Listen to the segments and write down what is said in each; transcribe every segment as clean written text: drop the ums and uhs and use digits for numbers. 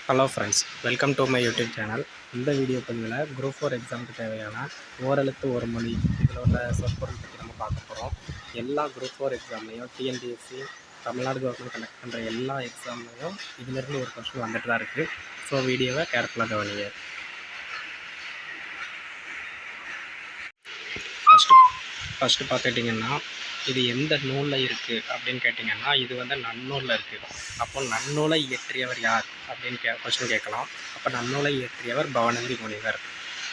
Hello friends, welcome to my YouTube channel. இந்த video பதிவில் group 4 எக்ஸாமுக்கு தேவையான ஓரெழுத்து ஒரு மொழி இதில் உள்ள சொற்பொருள் பற்றி நம்ம பார்க்க போகிறோம். எல்லா குரூப் 4 எக்ஸாம்லேயும் டிஎன்பிஎஸ்சி, தமிழ்நாடு கவர்மெண்ட் கண்டக்ட் பண்ணுற எல்லா எக்ஸாம்லேயும் இதிலேருந்து ஒரு கொஸ்டின் வந்துட்டு தான் இருக்குது. ஸோ வீடியோவை கேர்ஃபுல்லாக கவனிங்க. ஃபஸ்ட்டு பார்த்துட்டிங்கன்னா, இது எந்த நூலில் இருக்குது அப்படின்னு கேட்டிங்கன்னா, இது வந்து நன்னூலில் இருக்குது. அப்போ நன்னூலை இயற்றியவர் யார் அப்படின்னு கொஸ்டின் கேட்கலாம். அப்போ நன்னூலை இயற்றியவர் பவணந்தி முனிவர்.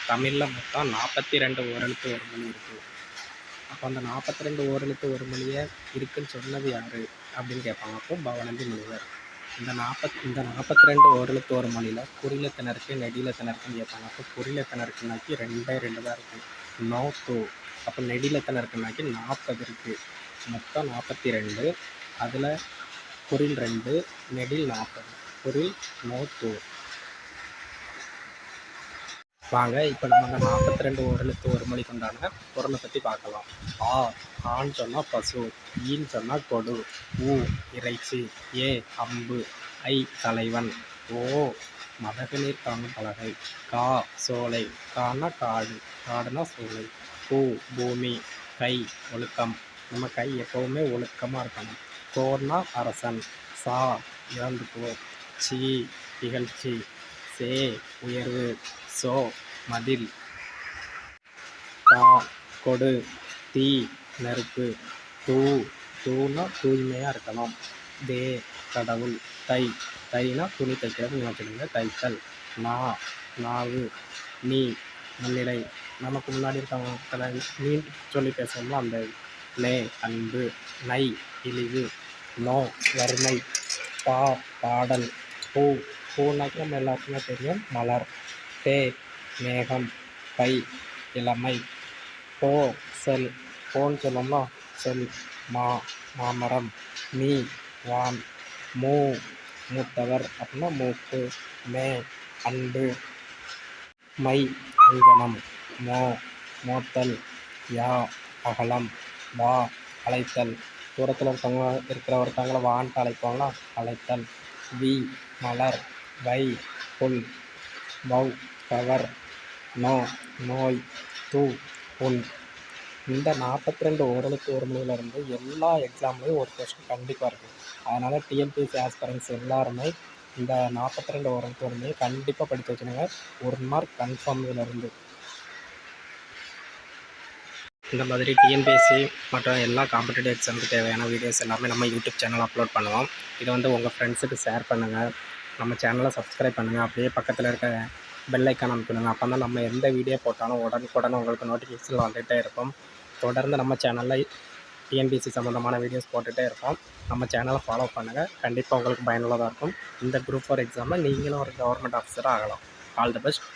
தமிழில் மொத்தம் 42 ஓரெழுத்து ஒரு மொழி இருக்குது. அப்போ அந்த 42 ஓரெழுத்து ஒரு மொழியை இருக்குன்னு சொன்னது யார் அப்படின்னு கேட்பாங்க. அப்போ பவணந்தி முனிவர். இந்த 42 ஓரெழுத்து ஒரு மொழியில் குறிலத்தினருக்கு நெடிலத்தினருக்குன்னு கேட்பாங்க. அப்போ குறிலத்தினருக்குனாக்கி 2 தான் இருக்குது. நோ தோ. அப்போ நெடிலத்தினருக்குனாக்கி 40 இருக்குது. மொத்தம் 42. அதில் குறில் 2, நெடில் 40. குறில் நோ தோ. வாங்க இப்போ நம்ம அந்த 42 ஓரெழுத்து ஒரு மொழிக்கு உண்டான பொருளை பற்றி பார்க்கலாம். ஆன்னு சொன்னால் பசு, ஈன்னு சொன்னால் கொடு, ஊ இறைச்சி, ஏ அம்பு, ஐ தலைவன், ஓ மதகு நீர் காணும் பலகை, கா சோலை, கானா காடு, காடுனா சோலை, பூ பூமி, கை ஒழுக்கம், நம்ம கை எப்போவுமே ஒழுக்கமாக இருக்கணும், கோர்னா அரசன், சா இறந்து போ, சி இகழ்ச்சி, சே உயர்வு, சோ மதில், கா கொடு, தீ நெருப்பு, தூனா தூய்மையாக இருக்கணும், தே கடவுள், தைனா துணி தைக்கிறது நினைச்சிடுங்க, தைத்தல், நாவு, நீ முன்னிலை, நமக்கு முன்னாடி இருக்கவங்க நீ சொல்லி பேசணும்னா அந்த லே அன்பு, நை இழிவு, நோ வறுமை, பாடல், பூனாக்கி நம்ம எல்லாருக்குமே தெரியும் மலர், தே மேகம், பை இளமை, செல், போன்னு சொல்லணும்னா செல், மாமரம், மீ வான், மூத்தவர் அப்படின்னா மூப்பு, மே அன்பு, மை அஞ்சனம், மோத்தல், யா அகலம், வா அழைத்தல், தூரத்தில் இருக்கிற ஒருத்தவங்களை வான்ட்டு அழைப்பாங்களா அழைத்தல், வி மலர், வை புல், வவ் கவர், நோய், புண். இந்த 42 ஓரெழுத்து ஒரு மொழியிலேருந்து எல்லா எக்ஸாம்லேயும் ஒரு கொஸ்டின் கண்டிப்பாக இருக்குது. அதனால் டிஎன்பிஎஸ்சி ஆஸ்பிரண்ட்ஸ் எல்லாருமே இந்த 42 ஓரெழுத்து ஒரு மொழியை கண்டிப்பாக படித்து வச்சுருங்க. 1 மார்க் கன்ஃபார்ம் இதிலேருந்து. இந்த மாதிரி டிஎன்பிஎஸ்சி மற்றும் எல்லா காம்படிட்டிவ் எக்ஸாமுக்கு தேவையான வீடியோஸ் எல்லாமே நம்ம யூடியூப் சேனல் அப்லோட் பண்ணுவோம். இதை வந்து உங்கள் ஃப்ரெண்ட்ஸுக்கு ஷேர் பண்ணுங்கள். நம்ம சேனலை சப்ஸ்கிரைப் பண்ணுங்கள். அப்படியே பக்கத்தில் இருக்க பெல் ஐக்கான் அமைக்கணுங்க. அப்போ தான் நம்ம எந்த வீடியோ போட்டாலும் உடனுக்குடன் உங்களுக்கு நோட்டிஃபிகேஷன் வந்துகிட்டே இருக்கும். தொடர்ந்து நம்ம சேனலில் டிஎன்பிஎஸ்சி சம்மந்தமான வீடியோஸ் போட்டுகிட்டே இருப்போம். நம்ம சேனலை ஃபாலோ பண்ணுங்கள். கண்டிப்பாக உங்களுக்கு பயனுள்ளதாக இருக்கும். இந்த குரூப் 4 எக்ஸாமில் நீங்களும் ஒரு கவர்மெண்ட் ஆஃபீஸராக ஆகலாம். All the best.